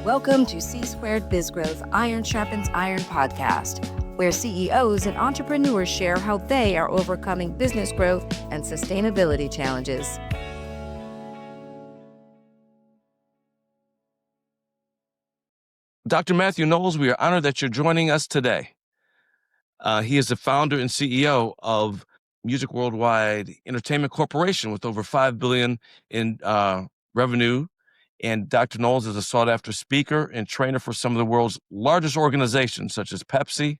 Welcome to C2 Biz Growth Iron Sharpens Iron podcast, where CEOs and entrepreneurs share how they are overcoming business growth and sustainability challenges. Dr. Mathew Knowles, we are honored that you're joining us today. He is the founder and CEO of Music Worldwide Entertainment Corporation with over $5 billion in revenue. And Dr. Knowles is a sought-after speaker and trainer for some of the world's largest organizations, such as Pepsi,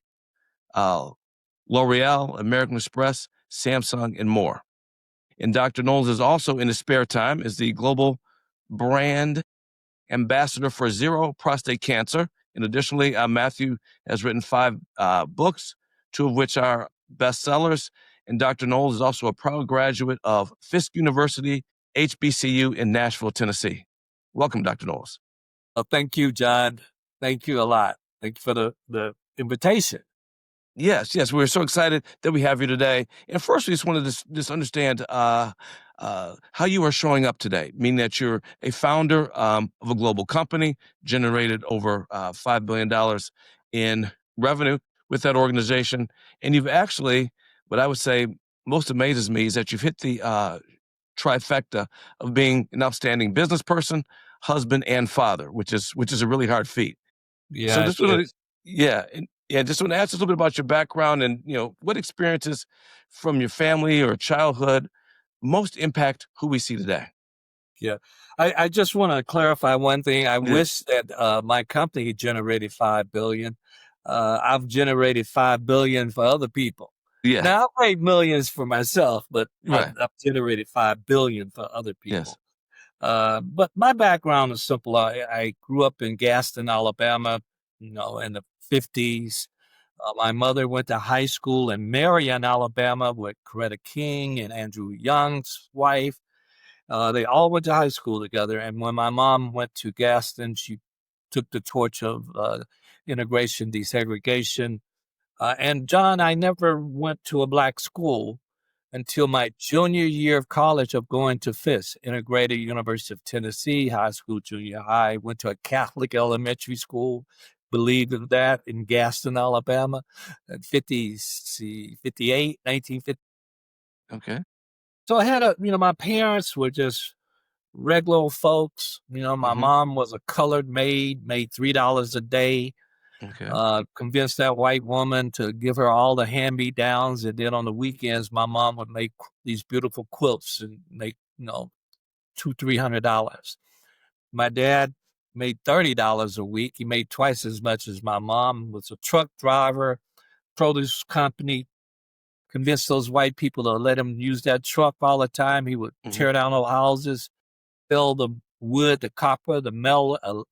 L'Oreal, American Express, Samsung, and more. And Dr. Knowles is also, in his spare time, is the global brand ambassador for Zero Prostate Cancer. And additionally, Mathew has written 5 books, 2 of which are bestsellers. And Dr. Knowles is also a proud graduate of Fisk University, HBCU in Nashville, Tennessee. Welcome, Dr. Knowles. Thank you, John. Thank you a lot. Thank you for the invitation. Yes. We're so excited that we have you today. And first, we just wanted to just understand how you are showing up today, meaning that you're a founder of a global company, generated over $5 billion in revenue with that organization. And you've actually, what I would say most amazes me is that you've hit the trifecta of being an outstanding business person, husband, and father, which is a really hard feat. Yeah. So just want to ask a little bit about your background and what experiences from your family or childhood most impact who we see today. Yeah. I just want to clarify one thing. I wish that my company generated $5 billion. I've generated $5 billion for other people. Yeah. Now I've made millions for myself, but Right. I've generated $5 billion for other people. Yes. But my background is simple. I grew up in Gaston, Alabama, in the 50s. My mother went to high school in Marion, Alabama with Coretta King and Andrew Young's wife. They all went to high school together. And when my mom went to Gaston, she took the torch of integration, desegregation. And John, I never went to a black school until my junior year of college of going to Fisk, Integrated University of Tennessee, high school, junior high. Went to a Catholic elementary school, believed in that, in Gaston, Alabama, in 1950. Okay. So I had my parents were just regular old folks. My mom was a colored maid, made $3 a day. Okay. Convinced that white woman to give her all the hand-me-downs, and then on the weekends, my mom would make these beautiful quilts and make $200-300. My dad made $30 a week. He made twice as much as my mom. Was a truck driver, produce company. Convinced those white people to let him use that truck all the time. He would tear down old houses, fill the wood, the copper, the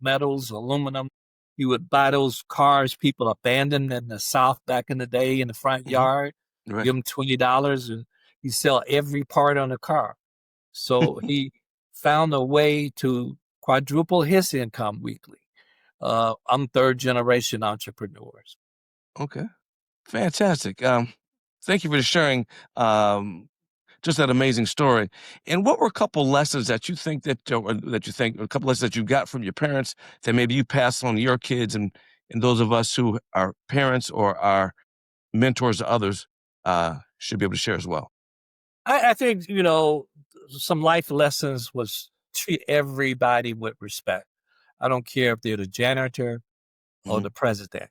metals, aluminum. He would buy those cars people abandoned in the South back in the day in the front yard, Right. give them $20, and he'd sell every part on the car. So he found a way to quadruple his income weekly. I'm 3rd generation entrepreneurs. Okay. Fantastic. Thank you for sharing just that amazing story. And what were a couple lessons that you think a couple lessons that you got from your parents that maybe you pass on to your kids and those of us who are parents or are mentors to others should be able to share as well? I think, some life lessons was treat everybody with respect. I don't care if they're the janitor or the president.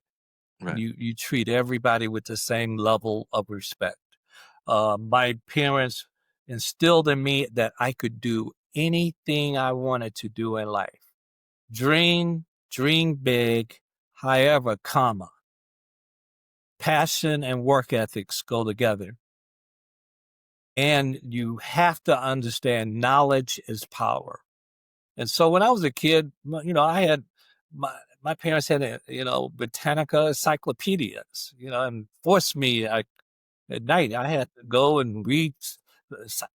Right. You treat everybody with the same level of respect. My parents instilled in me that I could do anything I wanted to do in life. Dream big, however, passion and work ethics go together. And you have to understand knowledge is power. And so when I was a kid, I had my parents had Britannica encyclopedias, and forced me at night. I had to go and read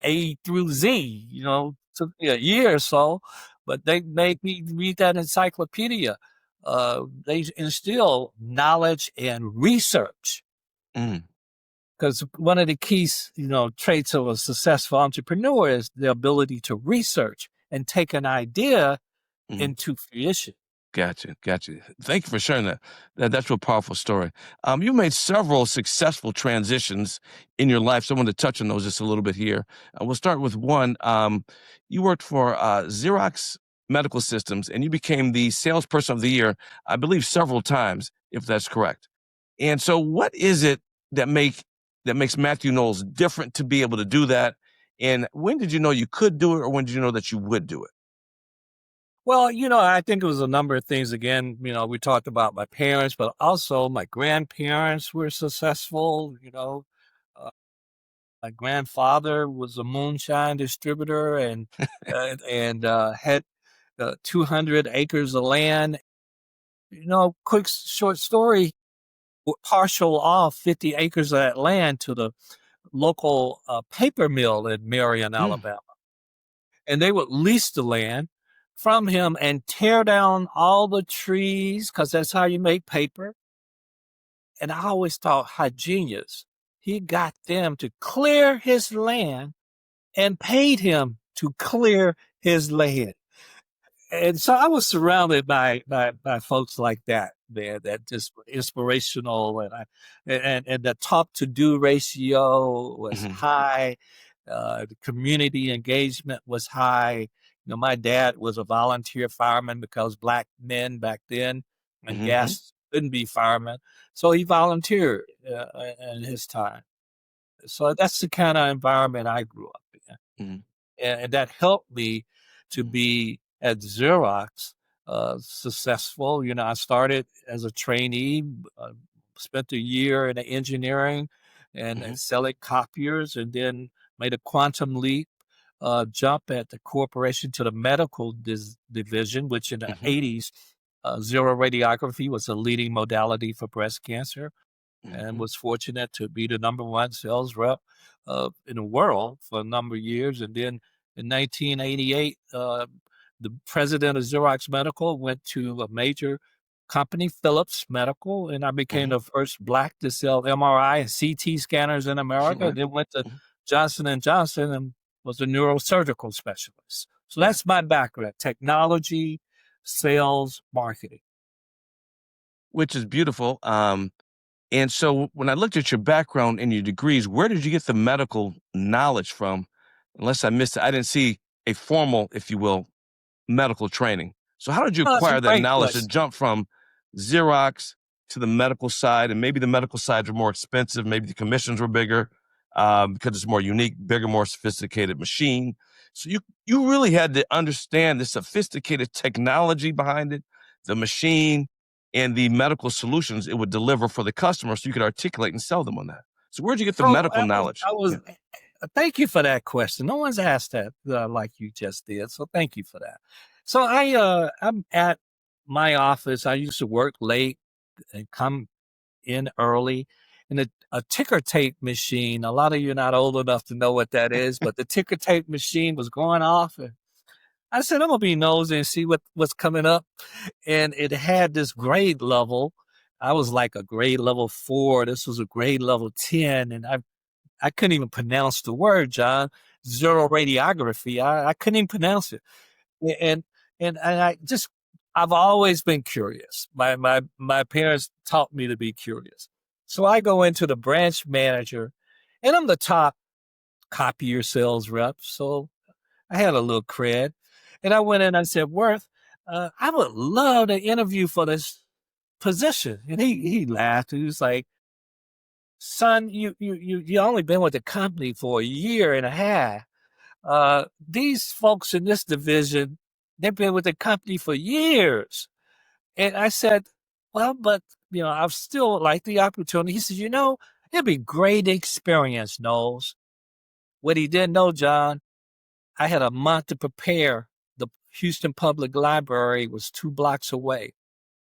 A through Z, took me a year or so, but they made me read that encyclopedia. They instill knowledge and research. Because one of the key, traits of a successful entrepreneur is the ability to research and take an idea into fruition. Gotcha, gotcha. Thank you for sharing that. That's a powerful story. You made several successful transitions in your life, so I want to touch on those just a little bit here. We'll start with one. You worked for Xerox Medical Systems, and you became the salesperson of the year, I believe, several times, if that's correct. And so, what is it that makes Matthew Knowles different to be able to do that? And when did you know you could do it, or when did you know that you would do it? Well, I think it was a number of things. Again, we talked about my parents, but also my grandparents were successful. Uh, my grandfather was a moonshine distributor and had 200 acres of land. Quick short story, partial off 50 acres of that land to the local paper mill in Marion, Mm, Alabama. And they would lease the land from him and tear down all the trees because that's how you make paper. And I always thought, how genius. He got them to clear his land and paid him to clear his land. And so I was surrounded by folks like that there, that just were inspirational, and the talk to do ratio was mhm, high. The community engagement was high. My dad was a volunteer fireman because Black men back then and mhm, gas couldn't be firemen, so he volunteered in his time. So that's the kind of environment I grew up in, mhm, and that helped me to be at Xerox successful. I started as a trainee, spent a year in engineering and mhm, selling copiers, and then made a quantum leap, jump at the corporation to the medical division, which in the mhm, 80s, zero radiography was a leading modality for breast cancer, and mhm, was fortunate to be the number one sales rep in the world for a number of years. And then in 1988, the president of Xerox Medical went to a major company, Philips Medical, and I became mhm. the first Black to sell MRI and CT scanners in America. Right. Then went to Mhm. Johnson and Johnson and was a neurosurgical specialist. So Right. that's my background: technology, sales, marketing. Which is beautiful. And so when I looked at your background and your degrees, where did you get the medical knowledge from? Unless I missed it, I didn't see a formal, if you will, medical training. So how did you Oh, that's a acquire that great knowledge to question. jump from Xerox to the medical side? And maybe the medical sides were more expensive, maybe the commissions were bigger because it's more unique, bigger, more sophisticated machine. So you really had to understand the sophisticated technology behind it, the machine, and the medical solutions it would deliver for the customer, so you could articulate and sell them on that. So where'd you get the So medical knowledge? I was Yeah. thank you for that question. No one's asked that like you just did. So thank you for that. So I'm at my office. I used to work late and come in early. And a ticker tape machine, a lot of you are not old enough to know what that is, but the ticker tape machine was going off. And I said, I'm gonna be nosy and see what's coming up. And it had this grade level. I was like a grade level 4. This was a grade level 10. And I couldn't even pronounce the word, John. Zero radiography. I couldn't even pronounce it. And I've always been curious. My parents taught me to be curious. So I go into the branch manager, and I'm the top copier sales rep. So I had a little cred. And I went in and I said, Worth, I would love to interview for this position. And he laughed. He was like, son, you only been with the company for a year and a half. These folks in this division, they've been with the company for years. And I said, well, but I still like the opportunity. He said, it'd be great experience, Knowles. What he didn't know, John, I had a month to prepare. The Houston Public Library was 2 blocks away.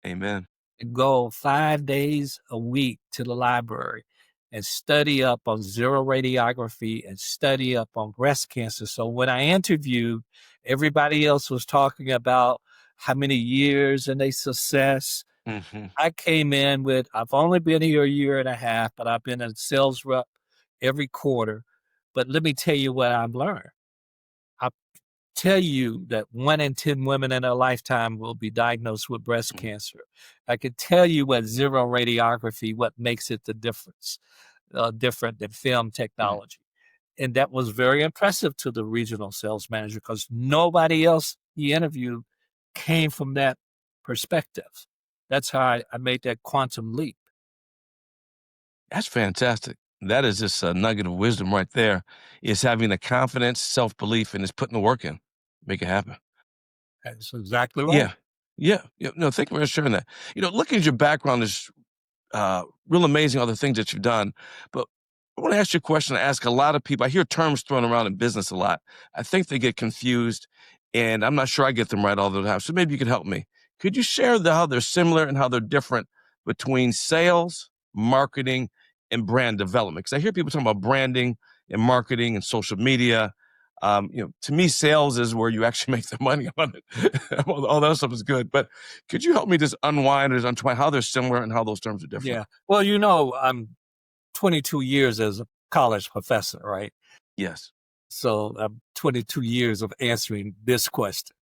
Amen. Go 5 days a week to the library and study up on zero radiography and study up on breast cancer. So when I interviewed, everybody else was talking about how many years and their success. Hmm. I came in with, I've only been here a year and a half, but I've been a sales rep every quarter. But let me tell you what I've learned. I tell you that 1 in 10 women in their lifetime will be diagnosed with breast cancer. I could tell you what zero radiography, what makes it the difference, different than film Mhm. technology. And that was very impressive to the regional sales manager because nobody else he interviewed came from that perspective. That's how I made that quantum leap. That's fantastic. That is just a nugget of wisdom right there. Is having the confidence, self-belief, and is putting the work in. Make it happen. That's exactly right. Yeah. Yeah. Yeah. No, thank you for sharing that. Looking at your background is real amazing, all the things that you've done. But I want to ask you a question. I ask a lot of people. I hear terms thrown around in business a lot. I think they get confused, and I'm not sure I get them right all the time. So maybe you could help me. Could you share how they're similar and how they're different between sales, marketing, and brand development? Because I hear people talking about branding and marketing and social media. To me, sales is where you actually make the money on it. All that stuff is good, but could you help me just unwind or untwine how they're similar and how those terms are different? Yeah. Well, I'm 22 years as a college professor, right? Yes. So I'm 22 years of answering this question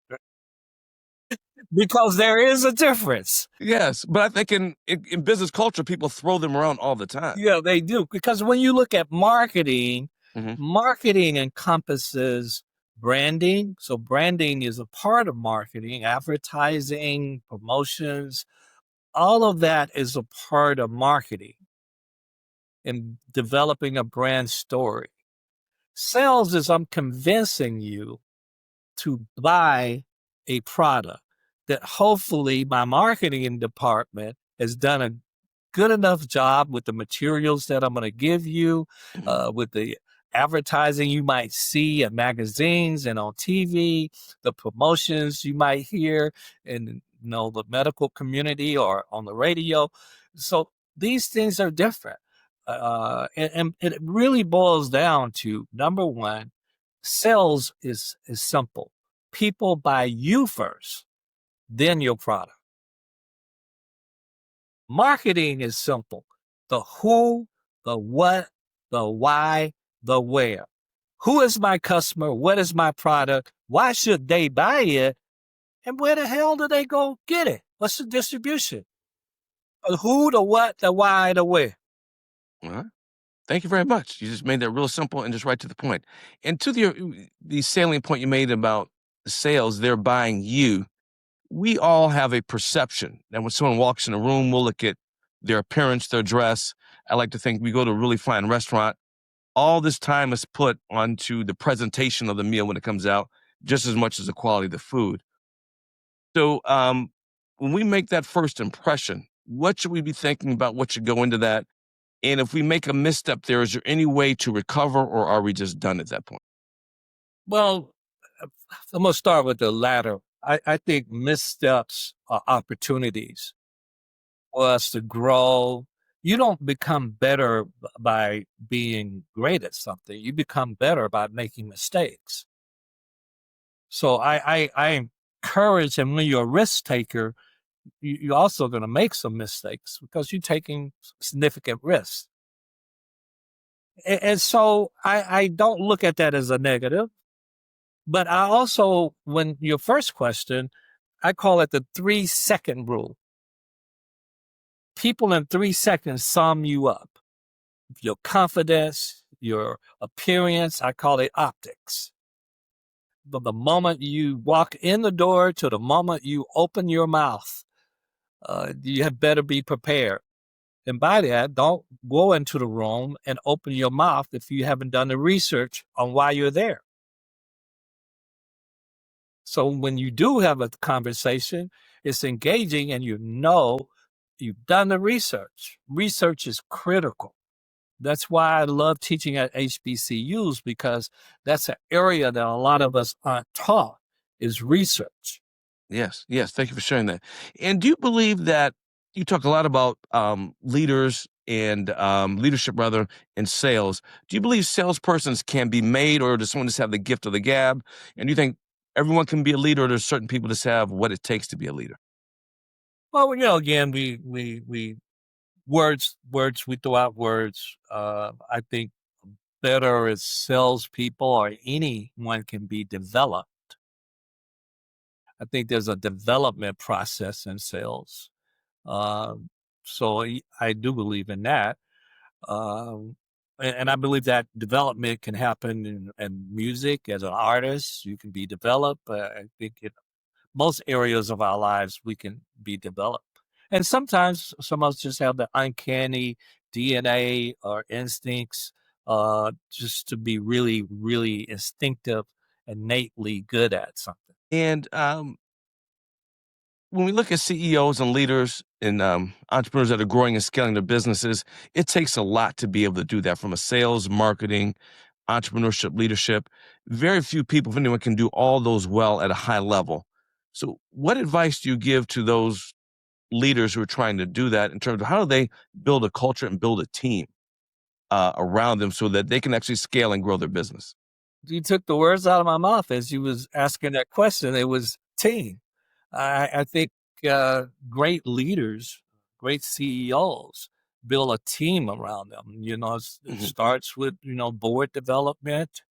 because there is a difference. Yes, but I think in business culture, people throw them around all the time. Yeah, they do. Because when you look at marketing, Mhm. marketing encompasses branding. So branding is a part of marketing, advertising, promotions, all of that is a part of marketing and developing a brand story. Sales is I'm convincing you to buy a product that hopefully my marketing department has done a good enough job with the materials that I'm going to give you, Mhm. with the advertising you might see in magazines and on TV, the promotions you might hear in the medical community or on the radio. So these things are different. And it really boils down to number one, sales is simple. People buy you first, then your product. Marketing is simple. The who, the what, the why, the where. Who is my customer? What is my product? Why should they buy it? And where the hell do they go get it? What's the distribution? The who, the what, the why, the where. All right. Thank you very much. You just made that real simple and just right to the point. And to the salient point you made about sales, they're buying you. We all have a perception that when someone walks in a room, we'll look at their appearance, their dress. I like to think we go to a really fine restaurant. All this time is put onto the presentation of the meal when it comes out, just as much as the quality of the food. So, when we make that first impression, what should we be thinking about? What should go into that? And if we make a misstep there, is there any way to recover, or are we just done at that point? Well, I'm going to start with the latter. I think missteps are opportunities for us to grow. You don't become better by being great at something. You become better by making mistakes. So I encourage, and when you're a risk taker, you're also going to make some mistakes because you're taking significant risks. And so I don't look at that as a negative. But I also, when your first question, I call it the 3-second rule. People in 3 seconds sum you up. Your confidence, your appearance, I call it optics. But the moment you walk in the door to the moment you open your mouth, you had better be prepared. And by that, don't go into the room and open your mouth if you haven't done the research on why you're there. So when you do have a conversation, it's engaging and you've done the research. Research is critical. That's why I love teaching at HBCUs because that's an area that a lot of us aren't taught is research. Yes, yes. Thank you for sharing that. And do you believe that you talk a lot about leaders and leadership, rather, in sales? Do you believe salespersons can be made, or does someone just have the gift of the gab? And do you think everyone can be a leader, or does certain people just have what it takes to be a leader? Well, again, we we throw out words. I think better as salespeople or anyone can be developed. I think there's a development process in sales. So I do believe in that. Um, and I believe that development can happen in music as an artist. You can be developed. I think in most areas of our lives, we can be developed. And sometimes some of us just have the uncanny DNA or instincts just to be really, really instinctive, innately good at something. And when we look at CEOs and leaders and entrepreneurs that are growing and scaling their businesses, it takes a lot to be able to do that from a sales, marketing, entrepreneurship, leadership. Very few people, if anyone, can do all those well at a high level. So, what advice do you give to those leaders who are trying to do that in terms of how do they build a culture and build a team around them so that they can actually scale and grow their business? You took the words out of my mouth as you was asking that question. It was team. I think great leaders, great CEOs build a team around them. It Hmm. starts with, board development,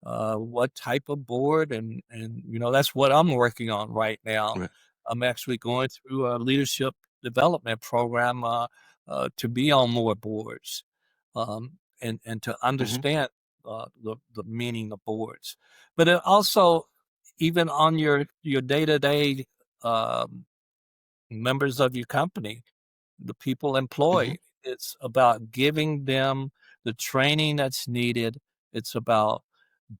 what type of board, and that's what I'm working on right now. Right. I'm actually going through a leadership development program to be on more boards, and to Hmm. understand the meaning of boards. But it also, even on your day-to-day um, members of your company, the people Hmm. employed, it's about giving them the training that's needed. It's about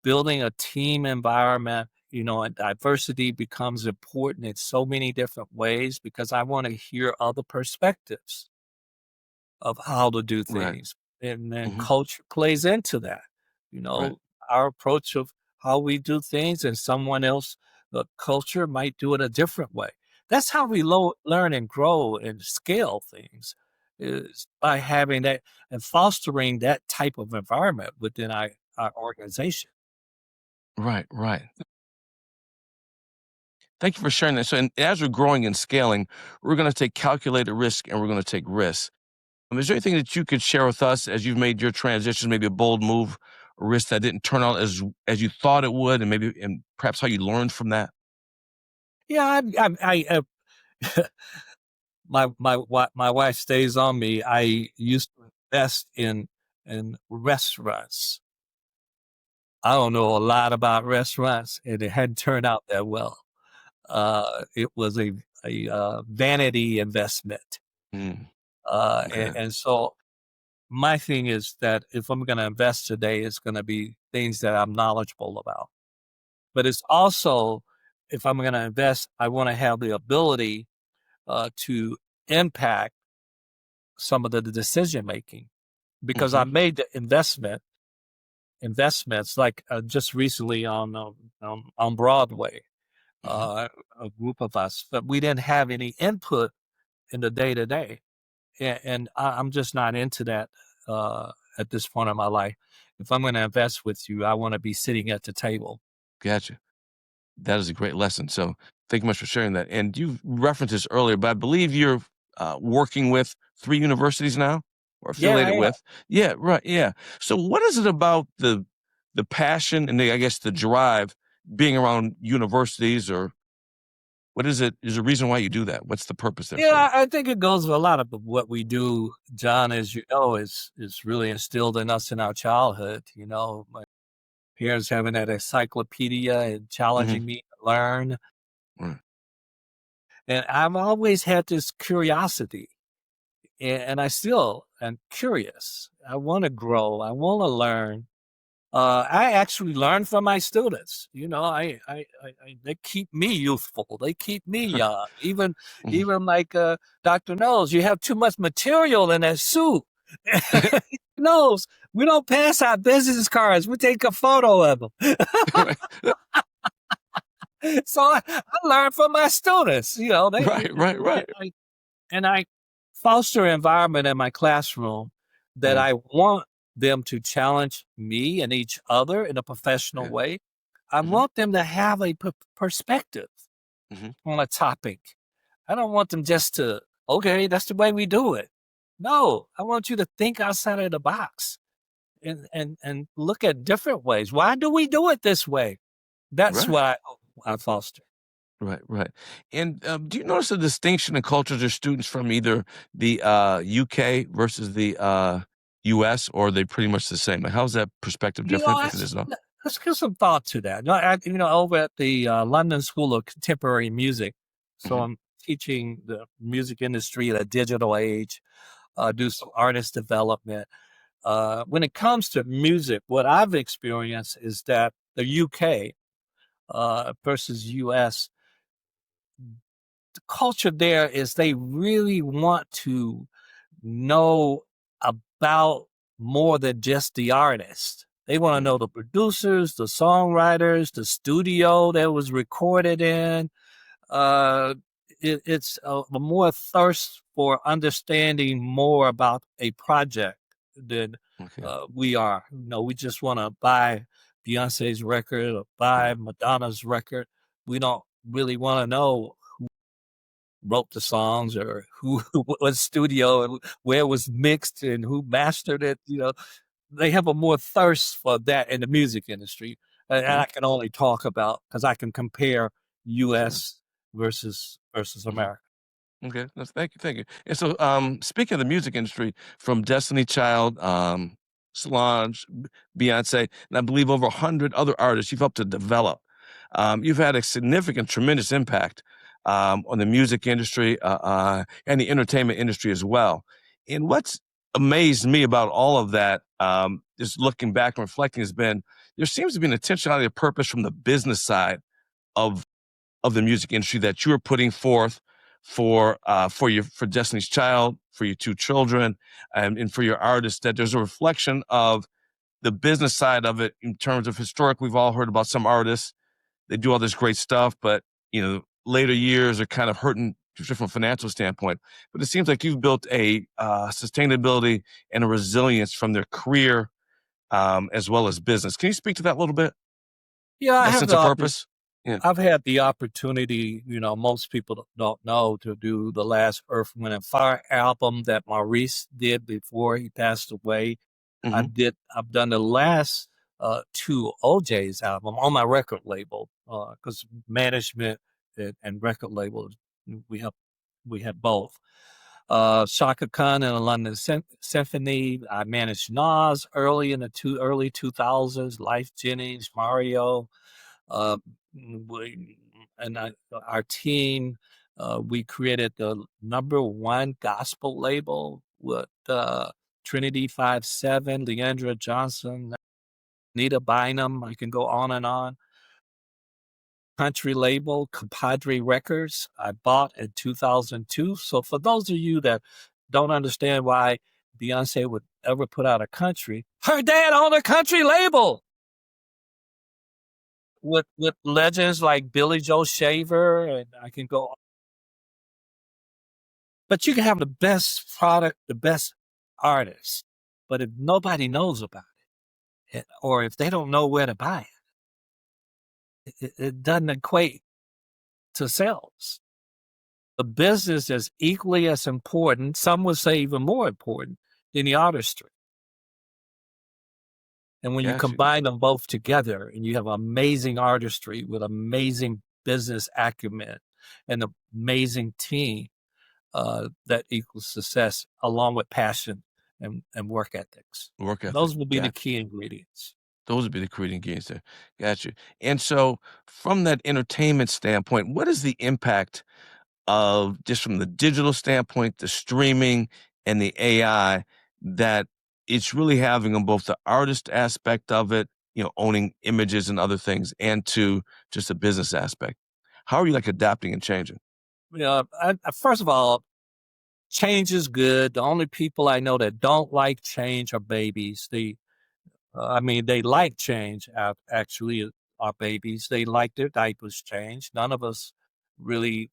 building a team environment, and diversity becomes important in so many different ways because I want to hear other perspectives of how to do Right. things. And then Hmm. culture plays into that. Right. Our approach of how we do things, and someone else, the culture might do it a different way. That's how we learn and grow and scale things, is by having that and fostering that type of environment within our organization. Right. Right. Thank you for sharing that. So, and as we're growing and scaling, we're going to take calculated risk and we're going to take risks. Is there anything that you could share with us as you've made your transitions, maybe a bold move, a risk that didn't turn out as you thought it would, and maybe and perhaps how you learned from that? Yeah, my wife stays on me. I used to invest in restaurants. I don't know a lot about restaurants, and it hadn't turned out that well. It was a vanity investment, Mm, and, okay. and so my thing is that if I'm going to invest today, it's going to be things that I'm knowledgeable about. But it's also, if I'm going to invest, I want to have the ability to impact some of the decision making because I Hmm. made the investments like just recently on Broadway. Hmm. Uh, a group of us, but we didn't have any input in the day to day, and I'm just not into that at this point in my life. If I'm going to invest with you, I want to be sitting at the table. Gotcha. That is a great lesson. So, thank you much for sharing that. And you referenced this earlier, but I believe you're working with 3 universities now, or Yeah, affiliated I am. with. Yeah, right. Yeah. So, what is it about the passion and I guess the drive being around universities, or what is it? Is there a reason why you do that? What's the purpose there for you? Yeah, I think it goes with a lot of what we do, John. As you know, is really instilled in us in our childhood. My parents having that encyclopedia and Hmm. challenging me to learn, Right. and I've always had this curiosity, and I still am curious. I want to grow. I want to learn. I actually learn from my students. They keep me youthful. They keep me young. Even, Mhm. even like Dr. Knowles, you have too much material in that suit. Knowles, we don't pass out business cards. We take a photo of them. Right. So I learn from my students. Right. Right. Right. And I foster an environment in my classroom that Mhm. I want them to challenge me and each other in a professional Yeah. way. I Hmm. want them to have a perspective Hmm. on a topic. I don't want them just to, okay, that's the way we do it. No, I want you to think outside of the box and look at different ways. Why do we do it this way? That's Right. what I foster. Right, right. And do you notice a distinction in cultures or students from either the UK versus the US, or are they pretty much the same? Like, how's that perspective You know, different if it is not? let's give some thought to that. No, over at the London School of Contemporary Music, so Hmm. I'm teaching the music industry at a digital age, do some artist development. When it comes to music, what I've experienced is that the UK versus US, the culture there is they really want to know about more than just the artist. They want to know the producers, the songwriters, the studio that was recorded in. Uh, it's a more thirst for understanding more about a project than Okay. we are. We just want to buy Beyonce's record or buy Right. Madonna's record. We don't really want to know wrote the songs or who was studio and where it was mixed and who mastered it. They have a more thirst for that in the music industry. And Mhm. I can only talk about because I can compare Sure. US versus Mhm. America. Okay. Thank you. Thank you. And so, speaking of the music industry, from Destiny Child, Solange, Beyonce, and I believe over 100 other artists you've helped to develop, you've had a significant, tremendous impact on the music industry and the entertainment industry as well. And what's amazed me about all of that, just looking back and reflecting, has been there seems to be an intentionality of purpose from the business side of the music industry that you're putting forth for Destiny's Child, for your two children, and for your artists. That there's a reflection of the business side of it in terms of historically, we've all heard about some artists. They do all this great stuff, but later years are kind of hurting from a financial standpoint. But it seems like you've built a sustainability and a resilience from their career as well as business. Can you speak to that a little bit? Yeah, That sense of purpose. Yeah. I've had the opportunity, most people don't know, to do the last Earth, Wind and Fire album that Maurice did before he passed away. Hmm. I've done the last two OJ's album on my record label, because management and record label, we have we had both. Shaka Khan and the London Symphony. I managed Nas early in the early 2000s, Life Jennings, Mario. Uh, we, our team, we created the #1 gospel label with Trinity 57, Leandra Johnson, Nita Bynum. I can go on and on. Country label, Compadre Records, I bought in 2002. So for those of you that don't understand why Beyonce would ever put out a country, her dad owned a country label with legends like Billy Joe Shaver, and I can go. But you can have the best product, the best artist, but if nobody knows about it, or if they don't know where to buy it doesn't equate to sales. The business is equally as important, some would say even more important, than the artistry. And when you Got you. combine them both together and you have amazing artistry with amazing business acumen and an amazing team, that equals success along with passion and work ethics. Work ethic. Those will be the Got key ingredients. Those would be the creating gains there. Got you. And so, from that entertainment standpoint, what is the impact of just from the digital standpoint, the streaming and the AI that it's really having on both the artist aspect of it, owning images and other things, and to just the business aspect? How are you like adapting and changing? First of all, change is good. The only people I know that don't like change are babies. They like change. Actually, are babies. They like their diapers changed. None of us really.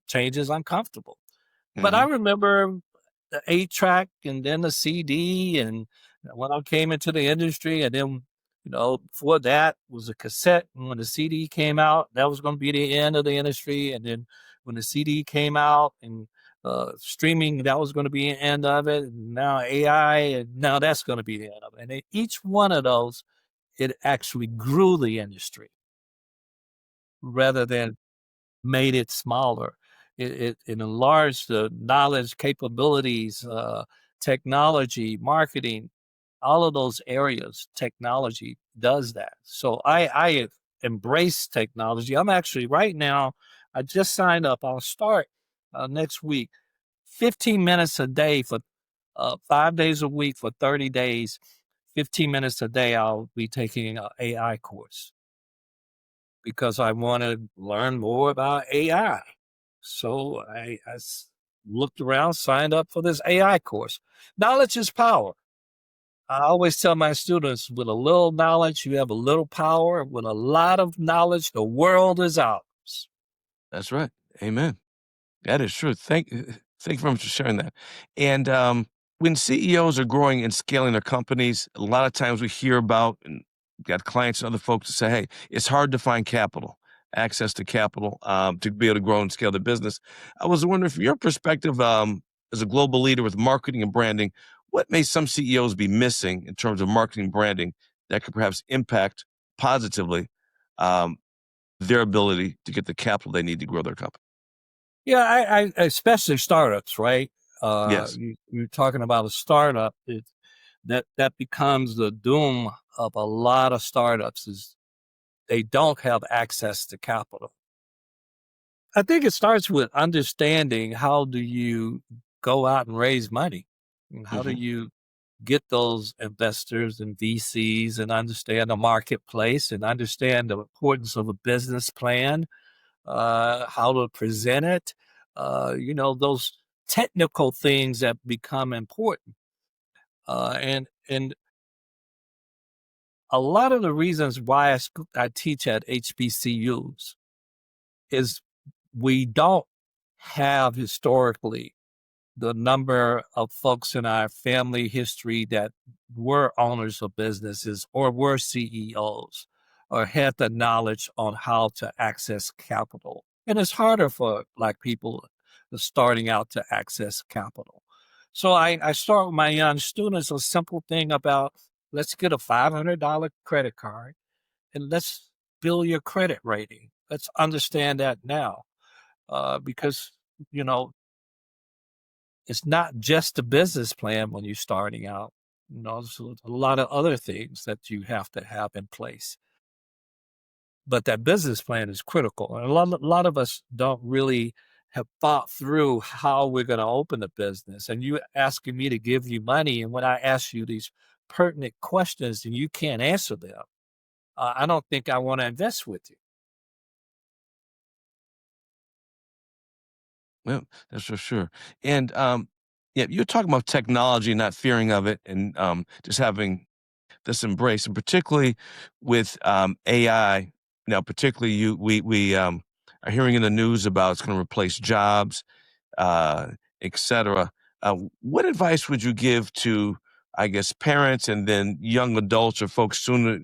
Change is uncomfortable. But I Hmm. remember the 8-track and then the CD, and when I came into the industry, and then before that was a cassette. And when the CD came out, that was going to be the end of the industry. And then when the CD came out and streaming, that was going to be the end of it. And now AI, and now that's going to be the end of it. And each one of those, it actually grew the industry rather than made it smaller. It enlarged the knowledge, capabilities, technology, marketing, all of those areas. Technology does that. So I embrace technology. I'm actually right now, I just signed up. I'll start next week, 15 minutes a day for 5 days a week for 30 days, 15 minutes a day. I'll be taking an AI course because I want to learn more about AI. So looked around, signed up for this AI course. Knowledge is power. I always tell my students, with a little knowledge, you have a little power. With a lot of knowledge, the world is ours. That's right. Amen. That is true. Thank you very much for sharing that. And when CEOs are growing and scaling their companies, a lot of times we hear about and got clients and other folks to say, "Hey, it's hard to find capital, access to capital, to be able to grow and scale the business." I was wondering, from your perspective, as a global leader with marketing and branding, what may some CEOs be missing in terms of marketing and branding that could perhaps impact positively um, their ability to get the capital they need to grow their company? Yeah, I especially startups, right? Yes. You're talking about a startup. That becomes the doom of a lot of startups is they don't have access to capital. I think it starts with understanding how do you go out and raise money? And how do Hmm. you get those investors and VCs and understand the marketplace and understand the importance of a business plan, how to present it, those technical things that become important. And a lot of the reasons why I teach at HBCUs is we don't have historically the number of folks in our family history that were owners of businesses or were CEOs or had the knowledge on how to access capital. And it's harder for Black people starting out to access capital. So I start with my young students a simple thing about, let's get a $500 credit card and let's build your credit rating. Let's understand that now, because you know it's not just a business plan when you're starting out. There's a lot of other things that you have to have in place. But that business plan is critical. And a lot of us don't really have thought through how we're going to open the business. And you asking me to give you money. And when I ask you these pertinent questions and you can't answer them, I don't think I want to invest with you. Well, that's for sure. And yeah, you're talking about technology, not fearing of it, and just having this embrace, and particularly with AI. Now, particularly we are hearing in the news about it's going to replace jobs, uh, etc. What advice would you give to, I guess, parents and then young adults or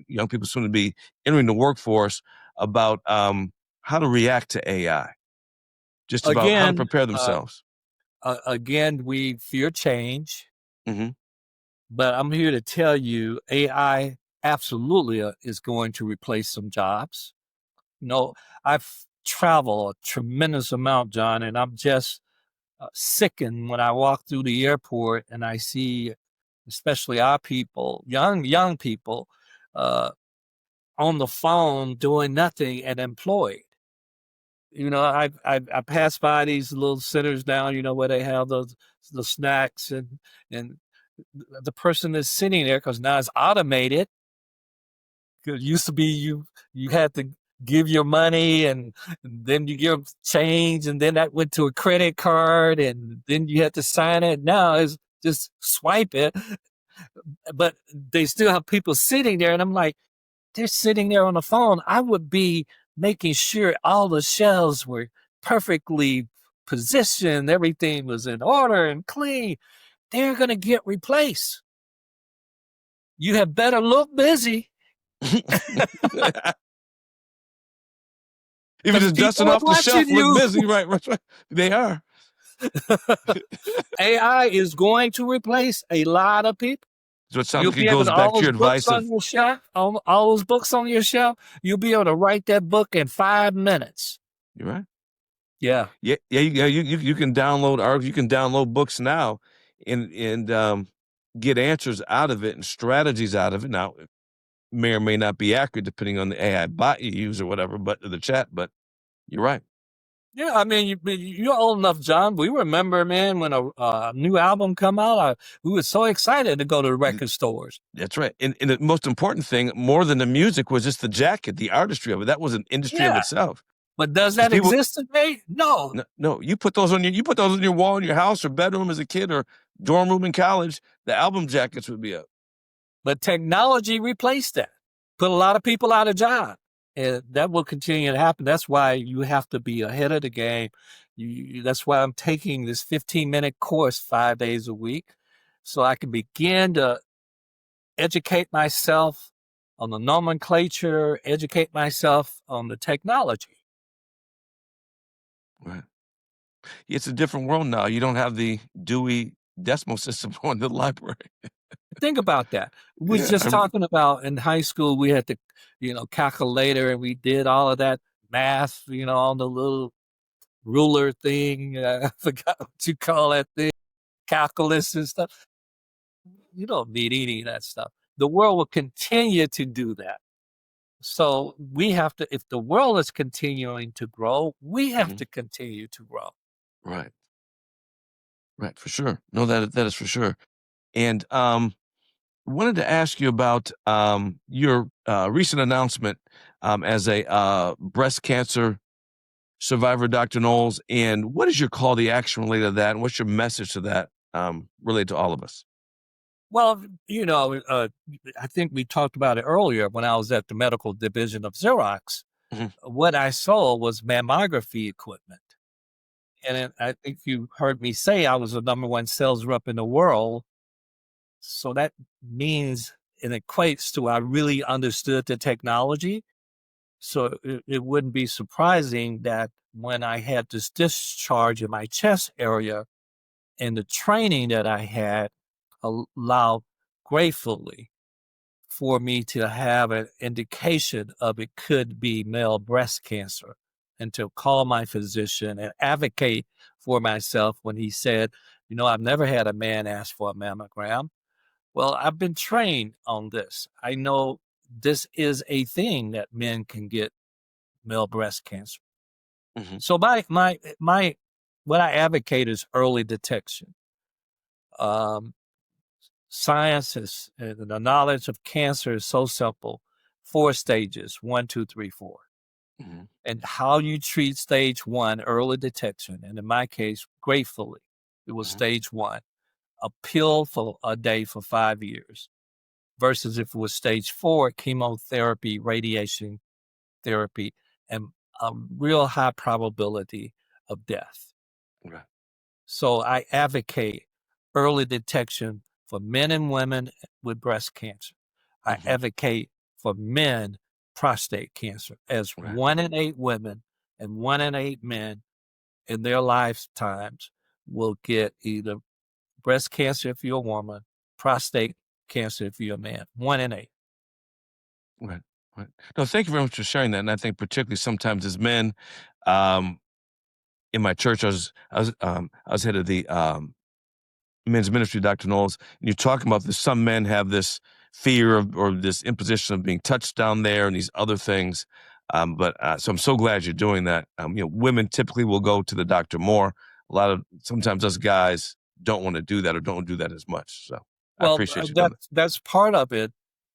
young people soon to be entering the workforce about how to react to AI, just about how to Again, prepare uh, themselves? again, we fear change. Hmm. But I'm here to tell you AI absolutely is going to replace some jobs. I've traveled a tremendous amount, John, and I'm just sickened when I walk through the airport and I see, especially our people, young people, uh, on the phone doing nothing and employed. I pass by these little centers down, where they have the snacks and the person is sitting there because now it's automated. 'Cause it used to be you had to give your money and then you give change and then that went to a credit card and then you had to sign it. Now it's just swipe it, but they still have people sitting there and I'm like, they're sitting there on the phone. I would be making sure all the shelves were perfectly positioned, everything was in order and clean. They're going to get replaced. You had better look busy If you're because just dusting people are off the watching shelf, look you. busy, right? Right, right. They are. AI is going to replace a lot of people. So it sounds You'll like it be able goes to, back all to those your books advice on of, your shelf, all those books on your shelf, you'll be able to write that book in 5 minutes. you're right. Yeah. You can download articles, you can download books now and get answers out of it and strategies out of it. Now, it may or may not be accurate depending on the AI bot you use or whatever, but the chat, but you're right. Yeah, I mean, you're old enough, John. We remember, man, when a new album come out, we were so excited to go to the Th- record stores. That's right. And the most important thing, more than the music, was just the jacket, the artistry of it. That was an industry of Yeah, itself. but does Because that people, exist today? No. no, you put those on your wall in your house or bedroom as a kid or dorm room in college. The album jackets would be up. But technology replaced that, put a lot of people out of job. And that will continue to happen. That's why you have to be ahead of the game. That's why I'm taking this 15-minute course 5 days a week so I can begin to educate myself on the nomenclature, educate myself on the technology. Right. It's a different world now. You don't have the Dewey Decimal System going to the library. Think about that. We was Yeah, just talking about in high school, we had the, calculator, and we did all of that math, on the little ruler thing. I forgot what you call that thing, calculus and stuff. You don't need any of that stuff. The world will continue to do that. So we have to, if the world is continuing to grow, we have to continue to grow. right, right, for sure. No, that is for sure. And wanted to ask you about your recent announcement as a breast cancer survivor, Dr. Knowles. And what is your call to action related to that? And what's your message to that related to all of us? Well, I think we talked about it earlier when I was at the medical division of Xerox. Mhm. What I saw was mammography equipment. And I think you heard me say I was the number one sales rep in the world. So that means it equates to I really understood the technology. So it wouldn't be surprising that when I had this discharge in my chest area and the training that I had allowed gratefully for me to have an indication of it could be male breast cancer and to call my physician and advocate for myself when he said, I've never had a man ask for a mammogram. Well, I've been trained on this. I know this is a thing that men can get male breast cancer. Mhm. So my what I advocate is early detection. Um, Science is the knowledge of cancer is so simple. 4 stages, 1, 2, 3, 4. Mhm. And how you treat stage 1, early detection, and in my case, gratefully, it was Mhm. stage 1, a pill for a day for 5 years, versus if it was stage 4, chemotherapy, radiation therapy, and a real high probability of death. Right. So I advocate early detection for men and women with breast cancer. I Mhm. advocate for men prostate cancer, as Right. 1 in 8 women and 1 in 8 men in their lifetimes will get either breast cancer if you're a woman, prostate cancer if you're a man. 1 in 8. Right. Right. No, thank you very much for sharing that. And I think particularly sometimes as men, um, in my church, I was head of the men's ministry, Dr. Knowles, and you're talking about this. Some men have this fear of or this imposition of being touched down there and these other things. So I'm so glad you're doing that. Women typically will go to the doctor more. Sometimes us guys don't want to do that or don't do that as much. So I Well, appreciate you doing that's part of it,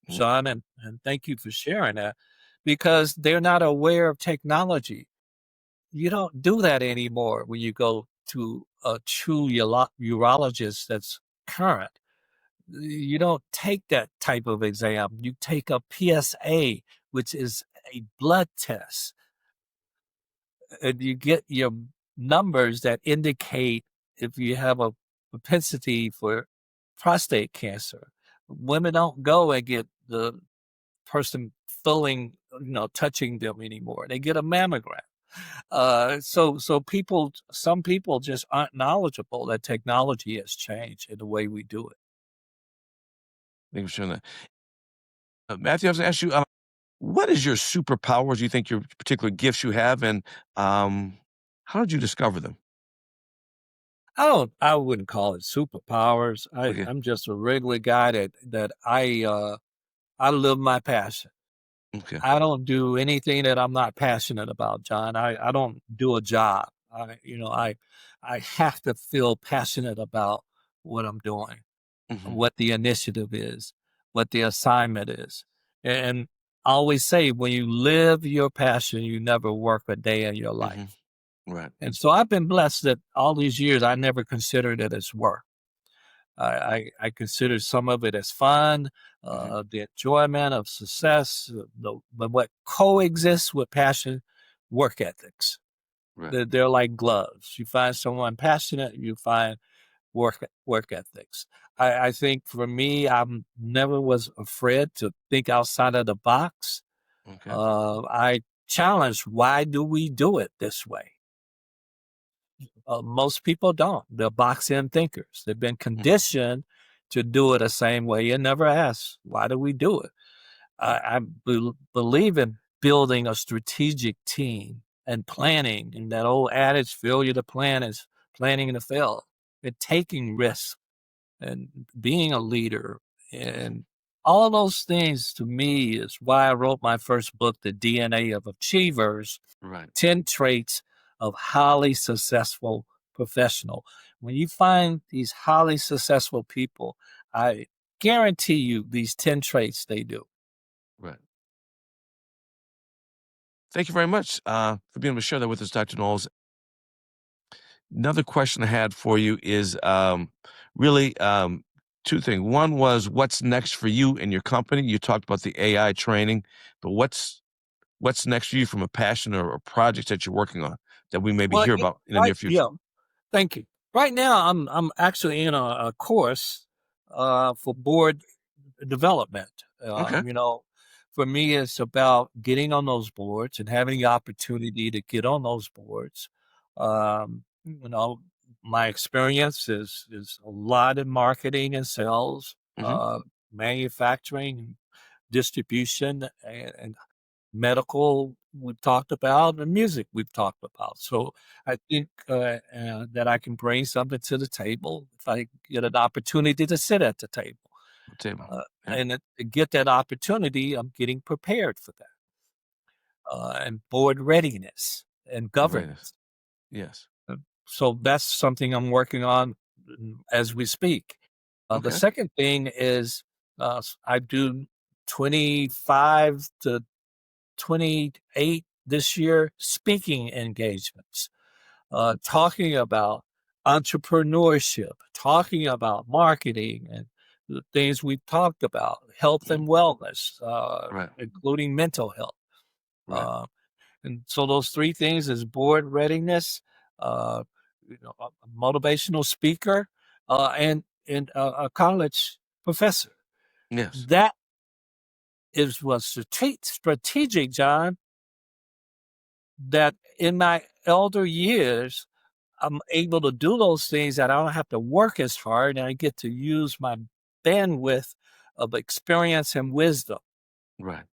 that. John, and thank you for sharing that, because they're not aware of technology. You don't do that anymore when you go to a true urologist that's current. You don't take that type of exam. You take a PSA, which is a blood test, and you get your numbers that indicate if you have a propensity for prostate cancer. Women don't go and get the person feeling, touching them anymore. They get a mammogram. So some people just aren't knowledgeable that technology has changed in the way we do it. Thank you for sharing that. Matthew, I was going to ask you, what is your superpowers? You think your particular gifts you have, and um, How did you discover them? I wouldn't call it superpowers. Okay. I'm just a regular guy that I live my passion. Okay. I don't do anything that I'm not passionate about, John. I don't do a job. I have to feel passionate about what I'm doing, Hmm. what the initiative is, what the assignment is. And I always say, when you live your passion, you never work a day in your Hmm. life. Right. And so I've been blessed that all these years I never considered it as work. I consider some of it as fun, Hmm. the enjoyment of success, but what coexists with passion, work ethics. Right. They're like gloves. You find someone passionate, you find work ethics. I think for me, I never was afraid to think outside of the box. Okay. I challenge, why do we do it this way? Most people don't. They're box-in thinkers. They've been Hmm. conditioned to do it the same way and never ask, why do we do it? Right. I believe in building a strategic team and planning. And that old adage, failure to plan is planning to fail. And taking risks and being a leader Hmm. and all those things, to me, is why I wrote my first book, The DNA of Achievers, Right. 10 traits of highly successful professional. When you find these highly successful people, I guarantee you these 10 traits they do. Right. Thank you very much for being able to share that with us, Dr. Knowles. Another question I had for you is really two things. One was, what's next for you and your company? You talked about the AI training, but what's next for you from a passion or projects that you're working on that we maybe Well, hear about in the near right, future? yeah, thank you. Right now, I'm actually in a course for board development. Okay. For me, it's about getting on those boards and having the opportunity to get on those boards. My experience is a lot in marketing and sales, Hmm. manufacturing, distribution, and medical we've talked about, and music we've talked about. So I think that I can bring something to the table if I get an opportunity to sit at the table. Table. Uh, Yeah. and to get that opportunity, I'm getting prepared for that. And board readiness and Awareness. governance. Yes. Uh, So that's something I'm working on as we speak. The Okay. second thing is I do 25 to 28 this year speaking engagements, talking about entrepreneurship, talking about marketing and the things we've talked about, health Mhm. and wellness, Right. including mental health. Right. Uh, and so those three things is board readiness, uh, a motivational speaker, and a college professor. Yes. That is what's strategic, John, that in my elder years, I'm able to do those things that I don't have to work as hard and I get to use my bandwidth of experience and wisdom. Right.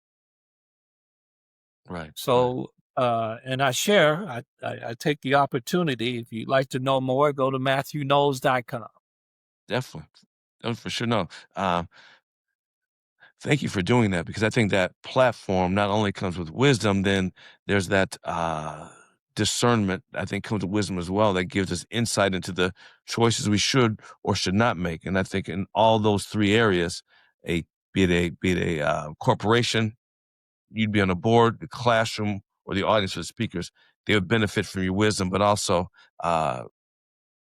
Right. Right. So, and I share, I take the opportunity. If you'd like to know more, go to MathewKnowles.com. Definitely. Oh, for sure. No. Thank you for doing that, because I think that platform not only comes with wisdom, then there's that discernment, I think, comes with wisdom as well, that gives us insight into the choices we should or should not make. And I think in all those three areas, a be it a corporation, you'd be on a board, the classroom, or the audience for the speakers, they would benefit from your wisdom, but also uh,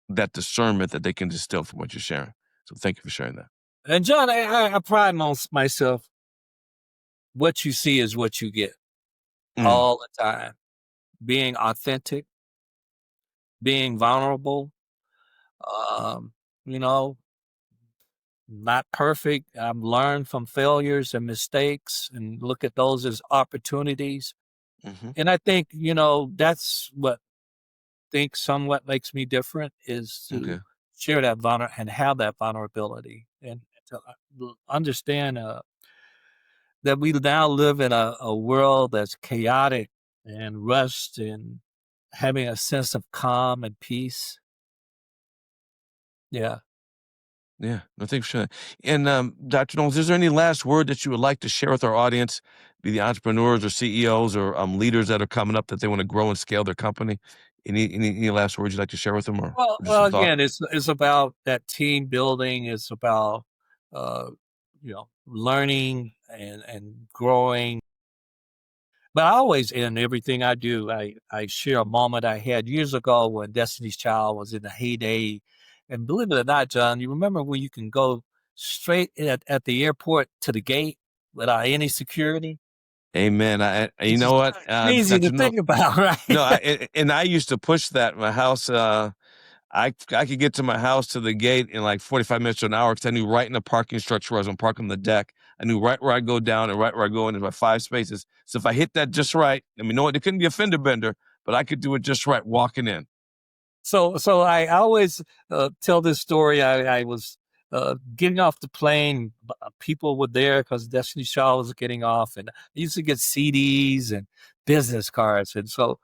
that discernment that they can distill from what you're sharing. So thank you for sharing that. And John, I pride myself. What you see is what you get Mm, all the time. Being authentic, being vulnerable, um, you know, not perfect. I've learned from failures and mistakes and look at those as opportunities. hmm. And I think, that's what think somewhat makes me different is to Okay. share that and have that vulnerability and to understand that we now live in a world that's chaotic and rushed and having a sense of calm and peace. Yeah. Yeah, no, thanks for sharing. And Dr. Knowles, is there any last word that you would like to share with our audience, be the entrepreneurs or CEOs or leaders that are coming up that they want to grow and scale their company? Any last words you'd like to share with them, or just Well, a thought? again, it's about that team building. It's about uh, learning and growing. But I always, in everything I do, I share a moment I had years ago when Destiny's Child was in the heyday. And believe it or not, John, you remember when you can go straight at the airport to the gate without any security? Amen. You It's know just what, crazy to Dr. Knowles? think about, No, right? and I used to push that in my house. I could get to my house to the gate in like 45 minutes to an hour because I knew right in the parking structure where I was going to park on the deck. I knew right where I go down and right where I go into my 5 spaces. So if I hit that just right, I mean, no, it couldn't be a fender bender, but I could do it just right walking in. So I always tell this story. I was getting off the plane. People were there because Destiny Shaw was getting off, and I used to get CDs and business cards. And so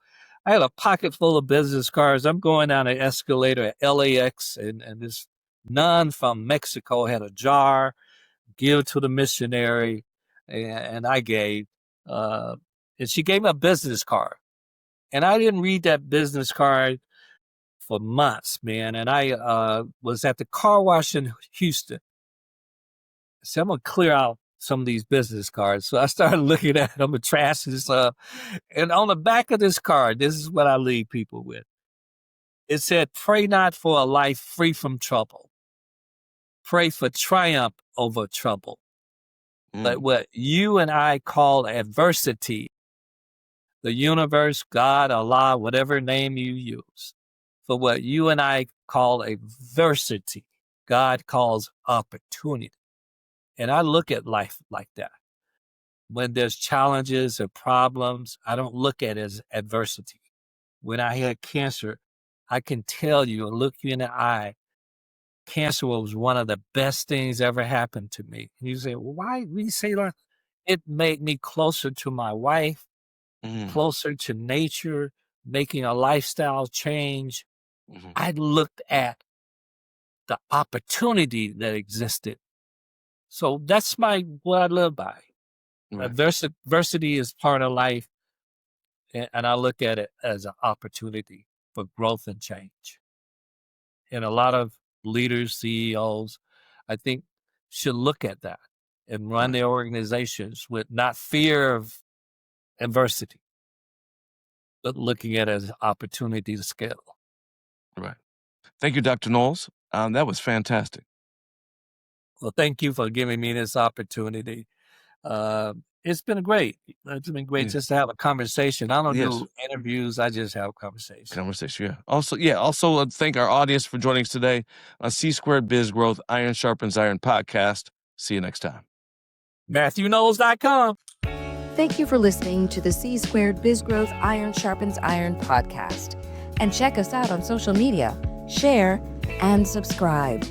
I had a pocket full of business cards. I'm going down an escalator at LAX, and this nun from Mexico had a jar, give to the missionary, and I gave. Uh, and she gave me a business card. And I didn't read that business card for months, man. And I was at the car wash in Houston. So I'm gonna clear out some of these business cards. So I started looking at them and trashing this up. And on the back of this card, this is what I leave people with. It said, "Pray not for a life free from trouble. Pray for triumph over trouble." But Mm, what you and I call adversity, the universe, God, Allah, whatever name you use, for what you and I call adversity, God calls opportunity. And I look at life like that. When there's challenges or problems, I don't look at it as adversity. When I had cancer, I can tell you and look you in the eye, cancer was one of the best things ever happened to me. And you say, well, why? We say that it made me closer to my wife, mm, closer to nature, making a lifestyle change. mhm. I looked at the opportunity that existed. So that's what I live by. Right, Adversity is part of life, and I look at it as an opportunity for growth and change. And a lot of leaders, CEOs, I think, should look at that and run right, their organizations with not fear of adversity, but looking at it as an opportunity to scale. right. Thank you, Dr. Knowles. That was fantastic. Well, thank you for giving me this opportunity. It's been great. It's been great Yeah. just to have a conversation. I don't Yes, do interviews. I just have conversations. conversation. Also, thank our audience for joining us today on C2 Biz Growth Iron Sharpens Iron podcast. See you next time. MathewKnowles.com. Thank you for listening to the C2 Biz Growth Iron Sharpens Iron podcast. And check us out on social media, share, and subscribe.